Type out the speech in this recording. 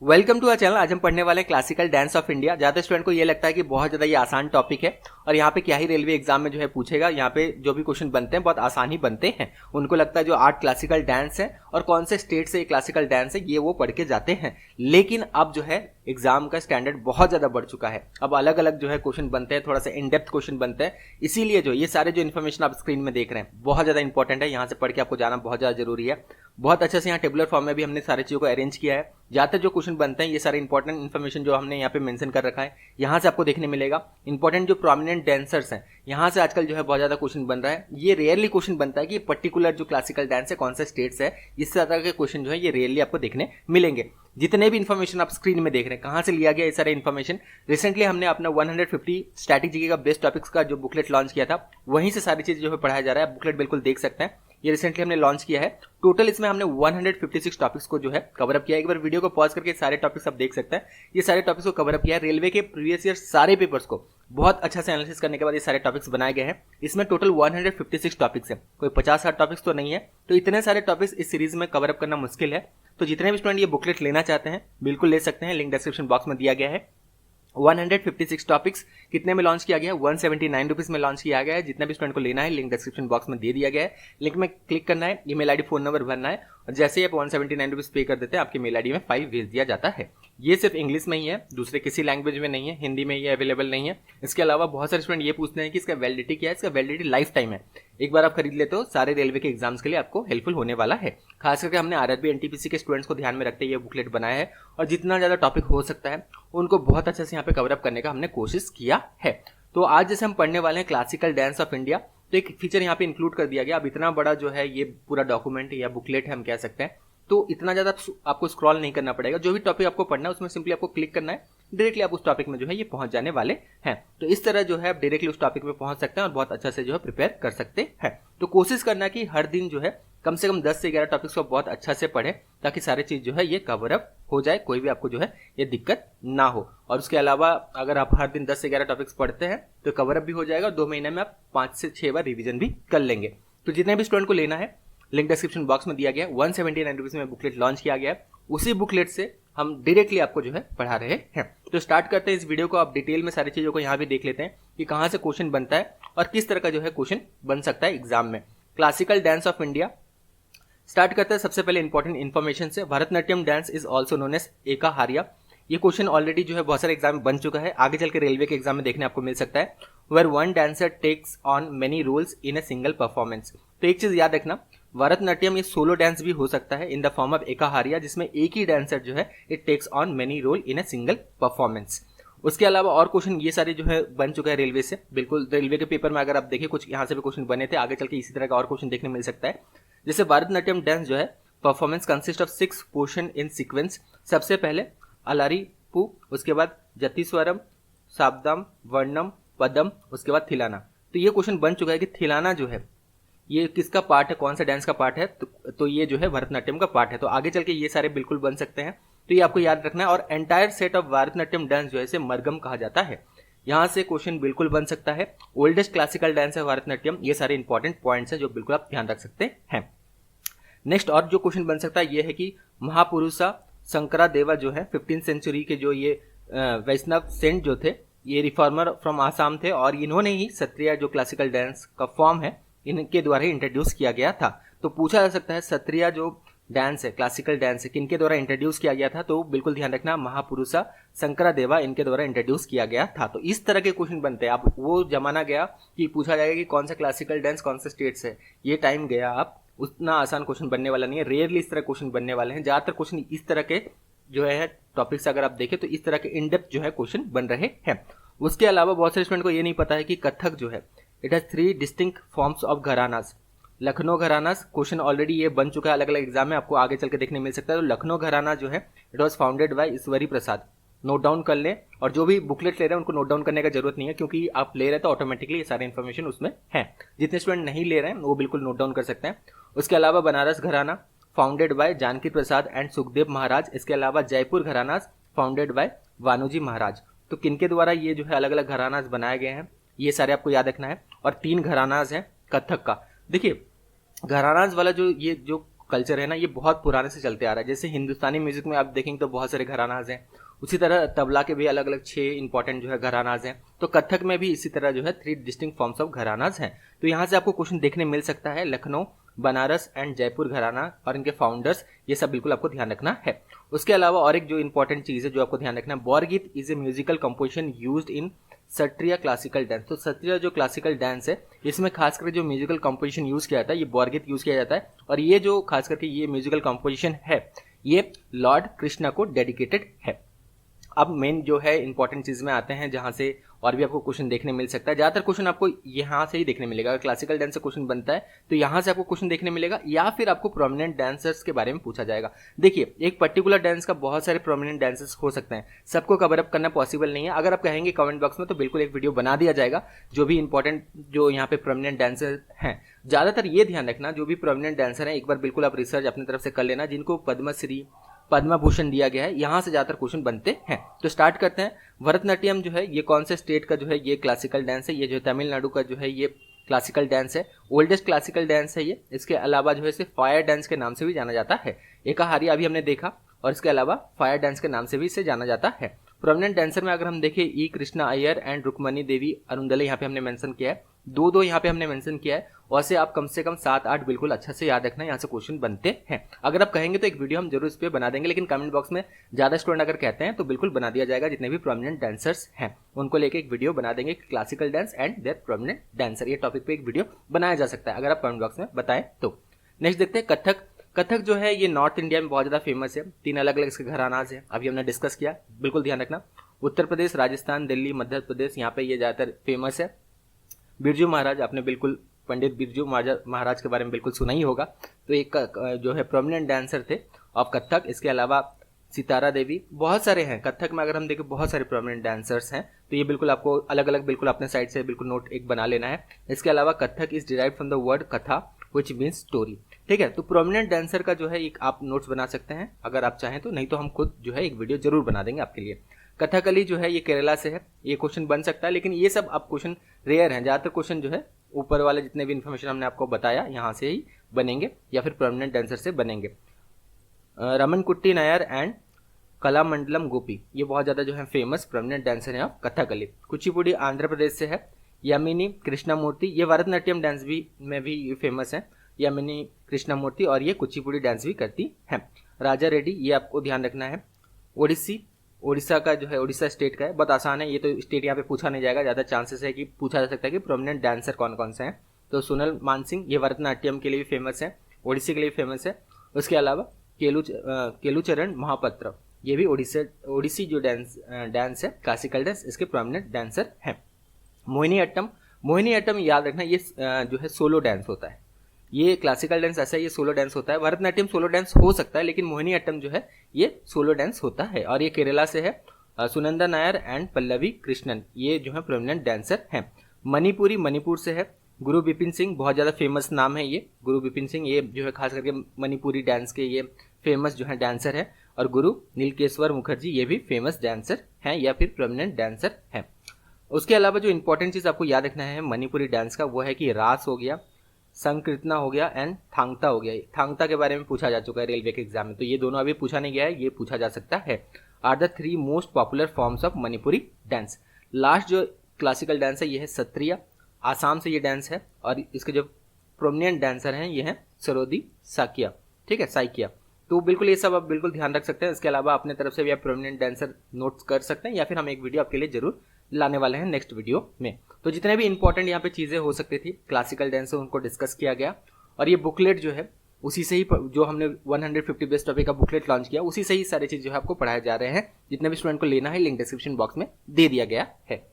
Welcome to our channel. आज हम पढ़ने वाले हैं क्लासिकल डांस ऑफ इंडिया। ज्यादा स्टूडेंट को ये लगता है कि बहुत ज्यादा ये आसान टॉपिक है और यहाँ पे क्या ही रेलवे एग्जाम में जो है पूछेगा। यहाँ पे जो भी क्वेश्चन बनते हैं बहुत आसान ही बनते हैं। उनको लगता है जो 8 क्लासिकल डांस है और कौन से स्टेट से ये क्लासिकल डांस है ये वो पढ़ के जाते हैं। लेकिन अब जो है एग्जाम का स्टैंडर्ड बहुत ज्यादा बढ़ चुका है। अब अलग अलग जो है क्वेश्चन बनते हैं, थोड़ा सा इन डेप्थ क्वेश्चन बनते हैं। इसीलिए जो ये सारे जो इन्फॉर्मेशन आप स्क्रीन में देख रहे हैं बहुत ज्यादा इंपॉर्टेंट है। यहाँ से पढ़ के आपको जाना बहुत ज्यादा जरूरी है। बहुत अच्छे से यहाँ टेबुलर फॉर्म में भी हमने सारी चीजों को अरेंज किया है। ज्यादातर जो क्वेश्चन बनते हैं ये सारे इंपॉर्टेंट इन्फॉर्मेशन जो हमने यहाँ पे मेंशन कर रखा है यहाँ से आपको देखने मिलेगा। इंपॉर्टेंट जो प्रोमिनेंट डांसर्स हैं यहाँ से आजकल जो है बहुत ज्यादा क्वेश्चन बन रहा है। ये रेयरली क्वेश्चन बनता है कि पर्टिकुलर जो क्लासिकल डांस है कौन सा स्टेट्स है, इस तरह के क्वेश्चन जो है ये रेयरली आपको देखने मिलेंगे। जितने भी इन्फॉर्मेशन आप स्क्रीन में देख रहे हैं कहां से लिया गया ये सारे इन्फॉर्मेशन, रिसेंटली हमने अपना 150 स्टैटिक जीके का बेस्ट टॉपिक्स का जो बुकलेट लॉन्च किया था वहीं से सारी चीजें जो है पढ़ाया जा रहा है। बुकलेट बिल्कुल देख सकते हैं, ये रिसेंटली हमने लॉन्च किया है। टोटल इसमें हमने 156 टॉपिक्स को जो है कवर अप किया है। एक बार वीडियो को पॉज करके सारे टॉपिक्स आप देख सकते हैं। ये सारे टॉपिक्स को कवर अप किया है। रेलवे के प्रीवियस ईयर सारे पेपर्स को बहुत अच्छा से एनालिसिस करने के बाद ये सारे टॉपिक्स बनाए गए हैं। इसमें टोटल 156 टॉपिक्स है, कोई 50-60 टॉपिक्स तो नहीं है। तो इतने सारे टॉपिक्स इस सीरीज में कवर अप करना मुश्किल है। तो जितने भी स्टूडेंट ये बुकलेट लेना चाहते हैं बिल्कुल ले सकते हैं, लिंक डिस्क्रिप्शन बॉक्स में दिया गया है। 156 टॉपिक्स कितने में लॉन्च किया गया है? 179 रुपीज में लॉन्च किया गया है। जितना भी स्टूडेंट को लेना है लिंक डिस्क्रिप्शन बॉक्स में दे दिया गया है। लिंक में क्लिक करना है, ईमेल आईडी फोन नंबर भरना है और जैसे ही आप 179 रुपीज पे कर देते हैं आपके मेल आईडी में फाइल भेज दिया जाता है। ये सिर्फ इंग्लिश में ही है, दूसरे किसी लैंग्वेज में नहीं है, हिंदी में ये अवेलेबल नहीं है। इसके अलावा बहुत सारे स्टूडेंट ये पूछते हैं कि इसका वैलिडिटी क्या है। इसका वैलिडिटी लाइफ टाइम है। एक बार आप खरीद लेते हो सारे रेलवे के एग्जाम्स के लिए आपको हेल्पफुल होने वाला है। खास करके हमने आरआरबी एनटीपीसी के स्टूडेंट्स को ध्यान में रखते हुए ये बुकलेट बनाया है और जितना ज्यादा टॉपिक हो सकता है उनको बहुत अच्छे से यहाँ पे कवर अप करने का हमने कोशिश किया है। तो आज जैसे हम पढ़ने वाले हैं क्लासिकल डांस ऑफ इंडिया, तो एक फीचर यहाँ पे इंक्लूड कर दिया गया। अब इतना बड़ा जो है ये पूरा डॉक्यूमेंट या बुकलेट है हम कह सकते हैं, तो इतना ज्यादा आपको स्क्रॉल नहीं करना पड़ेगा। जो भी टॉपिक आपको पढ़ना है उसमें सिंपली आपको क्लिक करना है, डायरेक्टली आप उस टॉपिक में जो है ये पहुंच जाने वाले हैं। तो इस तरह जो है आप डायरेक्टली उस टॉपिक में पहुंच सकते हैं और बहुत अच्छा से जो है प्रिपेयर कर सकते हैं। तो कोशिश करना कि हर दिन जो है कम से कम 10 से 11 टॉपिक्स को बहुत अच्छा से पढ़े ताकि सारी चीज जो है ये कवर अप हो जाए, कोई भी आपको जो है ये दिक्कत ना हो। और उसके अलावा अगर आप हर दिन 10 से 11 टॉपिक्स पढ़ते हैं तो कवर अप भी हो जाएगा। 2 महीने में आप 5 से 6 बार रिविजन भी कर लेंगे। तो जितने भी स्टूडेंट को लेना है लिंक डिस्क्रिप्शन बॉक्स में दिया गया। 179 रुपीज में बुकलेट लॉन्च किया गया है। उसी बुकलेट से हम डायरेक्टली आपको जो है पढ़ा रहे हैं। तो स्टार्ट करते हैं इस वीडियो को। आप डिटेल में सारी चीजों को यहाँ भी देख लेते हैं कि कहाँ से क्वेश्चन बनता है और किस तरह का जो है क्वेश्चन बन सकता है एग्जाम में। Classical dance of India start करते हैं। सबसे पहले इंपॉर्टेंट इन्फॉर्मेशन से, Bharatanatyam dance is also known as Ekaharya. ये क्वेश्चन ऑलरेडी जो है बहुत सारे एग्जाम में बन चुका है, आगे चल के रेलवे के एग्जाम में देखने आपको मिल सकता है। Where one dancer takes on many roles in a single performance. तो एक चीज याद रखना, भरतनाट्यम ये सोलो डांस भी हो सकता है in the form of Ekaharya, जिसमें एक ही डांसर जो है it takes on many role in a single performance. उसके अलावा और क्वेश्चन ये सारे जो है बन चुका है रेलवे से। बिल्कुल रेलवे के पेपर में अगर आप देखें कुछ यहाँ से भी क्वेश्चन बने थे, आगे चल के इसी तरह का और क्वेश्चन देखने मिल सकता है। जैसे भरतनाट्यम डांस जो है performance consist of 6 portion in sequence. सबसे पहले अलारी पू, उसके बाद जतिस्वरम, शाब्दम, वर्णम, पदम, उसके बाद थिलाना। तो ये क्वेश्चन बन चुका है कि थिलाना जो है ये किसका पार्ट है, कौन सा डांस का पार्ट है। तो ये जो है भरतनाट्यम का पार्ट है। तो आगे चल के ये सारे बिल्कुल बन सकते हैं, तो ये आपको याद रखना है। और entire set of Bharatanatyam dance जो है इसे मरगम कहा जाता है। यहाँ से क्वेश्चन बिल्कुल बन सकता है। ओल्डेस्ट क्लासिकल डांस है भरतनाट्यम। ये सारे इंपॉर्टेंट पॉइंट्स है जो बिल्कुल आप ध्यान रख सकते हैं। नेक्स्ट और जो क्वेश्चन बन सकता है ये है कि महापुरुषा शंकरादेवा जो है 15th सेंचुरी के जो ये वैष्णव सेंट जो थे, ये रिफॉर्मर फ्रॉम आसाम थे और इन्होंने ही सत्रिया जो क्लासिकल डांस का फॉर्म है इनके द्वारा ही इंट्रोड्यूस किया गया था। तो पूछा जा सकता है सत्रिया जो डांस है, क्लासिकल डांस है, किनके द्वारा इंट्रोड्यूस किया गया था। तो बिल्कुल ध्यान रखना, महापुरुषा शंकरादेवा इनके द्वारा इंट्रोड्यूस किया गया था। तो इस तरह के क्वेश्चन बनते हैं। आप वो जमाना गया कि पूछा जाएगा कि कौन सा क्लासिकल डांस कौन से स्टेट से, ये टाइम गया। आप उतना आसान क्वेश्चन बनने वाला नहीं है, रेयरली इस तरह क्वेश्चन बनने वाले हैं। ज्यादातर क्वेश्चन इस तरह के जो है टॉपिक्स अगर आप देखें तो इस तरह के इन डेप्थ जो है क्वेश्चन बन रहे हैं। उसके अलावा बहुत सारे स्टूडेंट को ये नहीं पता है कि कथक जो है it has 3 distinct forms of gharanas. Lucknow gharanas question already ये बन चुका है अलग अलग एग्जाम में, आपको आगे चल के देखने मिल सकता है। तो लखनऊ घराना जो है it was founded by Ishwari Prasad. Note down कर लें, और जो भी बुकलेट ले रहे हैं उनको नोट डाउन करने का जरूरत नहीं है क्योंकि आप ले रहे हैं तो ऑटोमेटिकली ये सारे इन्फॉर्मेशन उसमें है। जितने स्टूडेंट नहीं ले रहे हैं वो बिल्कुल नोट डाउन कर सकते हैं। उसके अलावा Banaras gharana founded by Janki Prasad and Sukhdev Maharaj. इसके अलावा जयपुर घरानास फाउंडेड बाय वानोजी महाराज। तो किनके द्वारा ये जो है अलग अलग घरानास बनाए गए हैं ये सारे आपको याद रखना है। और 3 घरानास है कथक का। देखिए घरानास वाला जो कल्चर है ना, ये बहुत पुराने से चलते आ रहा है। जैसे हिंदुस्तानी म्यूजिक में आप देखेंगे तो बहुत सारे घरानाज हैं, उसी तरह तबला के भी अलग अलग 6 इंपॉर्टेंट जो है घरानाज हैं। तो कथक में भी इसी तरह जो है 3 डिस्टिंक्ट फॉर्म्स ऑफ घरानाज हैं। तो यहाँ से आपको क्वेश्चन देखने मिल सकता है, लखनऊ, बनारस एंड जयपुर घराना और इनके फाउंडर्स, ये सब बिल्कुल आपको ध्यान रखना है। उसके अलावा और एक जो इंपॉर्टेंट चीज़ है जो आपको ध्यान रखना है, Borgeet is a musical composition used in Sattriya classical dance. तो सत्रिया जो क्लासिकल डांस है, इसमें खास करके जो म्यूजिकल कंपोजिशन यूज किया जाता है ये बौरगीत यूज किया जाता है। और ये जो खास करके ये म्यूजिकल कंपोजिशन है ये लॉर्ड कृष्णा को डेडिकेटेड है। अब मेन जो है इंपॉर्टेंट चीज में आते हैं जहां से और भी आपको क्वेश्चन देखने मिल सकता है। ज्यादातर क्वेश्चन आपको यहाँ से ही देखने मिलेगा। अगर क्लासिकल डांस से क्वेश्चन बनता है तो यहाँ से आपको क्वेश्चन देखने मिलेगा, या फिर आपको प्रोमिनेंट डांसर्स के बारे में पूछा जाएगा। देखिए, एक पर्टिकुलर डांस का बहुत सारे प्रोमिनेंट डांसर्स हो सकते हैं, सबको कवर अप करना पॉसिबल नहीं है। अगर आप कहेंगे कमेंट बॉक्स में तो बिल्कुल एक वीडियो बना दिया जाएगा जो भी इंपॉर्टेंट जो यहाँ पे प्रोमिनेंट डांसर हैं। ज्यादातर ये ध्यान रखना, जो भी प्रोमिनेंट डांसर है एक बार बिल्कुल आप रिसर्च अपनी तरफ से कर लेना, जिनको पद्मश्री, पद्म भूषण दिया गया है, यहाँ से ज्यादातर क्वेश्चन बनते हैं। तो स्टार्ट करते हैं। भरतनाट्यम जो है ये कौन से स्टेट का जो है ये क्लासिकल डांस है, ये जो तमिलनाडु का जो है ये क्लासिकल डांस है, ओल्डेस्ट क्लासिकल डांस है ये। इसके अलावा जो है इसे फायर डांस के नाम से भी जाना जाता है। एकाहारी अभी हमने देखा, और इसके अलावा फायर डांस के नाम से भी इसे जाना जाता है। प्रोमिनेंट डांसर में अगर हम देखें ई कृष्णा अय्यर एंड रुक्मणी देवी अरुंदले, यहाँ पे हमने मेंशन किया है, दो यहाँ पे हमने मेंशन किया है। वैसे आप कम से कम 7-8 बिल्कुल अच्छा से याद रखना, यहाँ से क्वेश्चन बनते हैं। अगर आप कहेंगे तो एक वीडियो हम जरूर इस पर बना देंगे, लेकिन कमेंट बॉक्स में ज्यादा स्टूडेंट अगर कहते हैं तो बिल्कुल बना दिया जाएगा। जितने भी प्रोमिनेंट डांसर्स हैं उनको लेके एक वीडियो बना देंगे, classical dance and their prominent dancer, ये टॉपिक पे एक वीडियो बनाया जा सकता है अगर आप कमेंट बॉक्स में बताएं तो। नेक्स्ट देखते हैं कथक। कथक जो है ये नॉर्थ इंडिया में बहुत ज्यादा फेमस है। 3 अलग अलग इसके घरानाज है, अभी हमने डिस्कस किया, बिल्कुल ध्यान रखना। उत्तर प्रदेश, राजस्थान, दिल्ली, मध्य प्रदेश, यहाँ पे ये ज्यादातर फेमस है। बिरजू महाराज, आपने बिल्कुल पंडित बिरजू महाराज के बारे में बिल्कुल सुना ही होगा। तो एक जो है प्रोमिनेंट डांसर थे ऑफ कथक। इसके अलावा सितारा देवी, बहुत सारे हैं कथक में। अगर हम देखें बहुत सारे प्रोमिनेंट डांसर्स हैं, तो ये बिल्कुल आपको अलग अलग बिल्कुल अपने साइड से बिल्कुल नोट एक बना लेना है। इसके अलावा Kathak is derived from the word कथा विच मीन्स स्टोरी। ठीक है, तो प्रोमिनेंट डांसर का जो है एक आप नोट्स बना सकते हैं अगर आप चाहें तो, नहीं तो हम खुद जो है एक वीडियो जरूर बना देंगे आपके लिए। कथकली जो है ये केरला से है, ये क्वेश्चन बन सकता है, लेकिन ये सब अब क्वेश्चन रेयर हैं। ज्यादातर क्वेश्चन जो है ऊपर वाले जितने भी इन्फॉर्मेशन हमने आपको बताया यहाँ से ही बनेंगे, या फिर परमानेंट डांसर से बनेंगे। रमन कुट्टी नायर एंड कलामंडलम गोपी, ये बहुत ज्यादा जो है फेमस परमानेंट डांसर है कथकली। कुचिपुड़ी आंध्र प्रदेश से है। यामिनी कृष्णामूर्ति, ये भरतनाट्यम डांस भी में भी फेमस है, यामिनी कृष्णामूर्ति, और ये कुचिपुड़ी डांस भी करती है। राजा रेड्डी, ये आपको ध्यान रखना है। ओडिसी, उड़ीसा का जो है, उड़ीसा स्टेट का है, बहुत आसान है ये तो, स्टेट यहाँ पे पूछा नहीं जाएगा, ज़्यादा चांसेस है कि पूछा जा सकता है कि प्रोमिनेंट डांसर कौन कौन से हैं। तो सोनल मानसिंह, ये भरतनाट्यम के लिए भी फेमस है, ओडिसी के लिए फेमस है। उसके अलावा केलुचरण महापात्र, ये भी ओडिसी जो डांस है क्लासिकल डांस, इसके प्रोमिनेंट डांसर हैं। मोहिनीअट्टम, मोहिनीअट्टम याद रखना ये जो है सोलो डांस होता है। ये क्लासिकल डांस ऐसा है, ये सोलो डांस होता है। भरतनाट्यम सोलो डांस हो सकता है, लेकिन मोहिनीअट्टम जो है ये सोलो डांस होता है। और ये केरला से है। सुनंदा नायर एंड पल्लवी कृष्णन, ये जो है प्रोमिनेंट डांसर हैं। मणिपुरी, मणिपुर से है। गुरु बिपिन सिंह, बहुत ज़्यादा फेमस नाम है ये, गुरु बिपिन सिंह, ये जो है खास करके मणिपुरी डांस के ये फेमस जो है डांसर है। और गुरु नीलकेश्वर मुखर्जी, ये भी फेमस डांसर हैं या फिर प्रोमिनेंट डांसर हैं। उसके अलावा जो इंपॉर्टेंट चीज़ आपको याद रखना है मणिपुरी डांस का, वो है कि रास हो गया, संकीर्तना हो गया एंड थांगता हो गया। थांगता के बारे में पूछा जा चुका है रेलवे के एग्जाम में, तो ये दोनों अभी पूछा नहीं गया है, ये पूछा जा सकता है। Are the 3 most popular forms of Manipuri dance. Last जो क्लासिकल डांस है ये है सत्रिया, आसाम से ये डांस है। और इसके जो प्रोमिनेंट डांसर हैं ये हैं सरोदी साकिया, ठीक है, साइकिया। तो बिल्कुल ये सब आप बिल्कुल ध्यान रख सकते हैं। इसके अलावा अपने तरफ से भी आप प्रोमिनेंट डांसर नोट्स कर सकते हैं, या फिर हम एक वीडियो आपके लिए जरूर लाने वाले हैं नेक्स्ट वीडियो में। तो जितने भी इंपॉर्टेंट यहाँ पे चीज़ें हो सकती थी क्लासिकल डांस से, उनको डिस्कस किया गया। और ये बुकलेट जो है उसी से ही, जो हमने 150 बेस्ट टॉपिक का बुकलेट लॉन्च किया, उसी से ही सारी चीज़ जो है आपको पढ़ाए जा रहे हैं। जितने भी स्टूडेंट को लेना है लिंक डिस्क्रिप्शन बॉक्स में दे दिया गया है।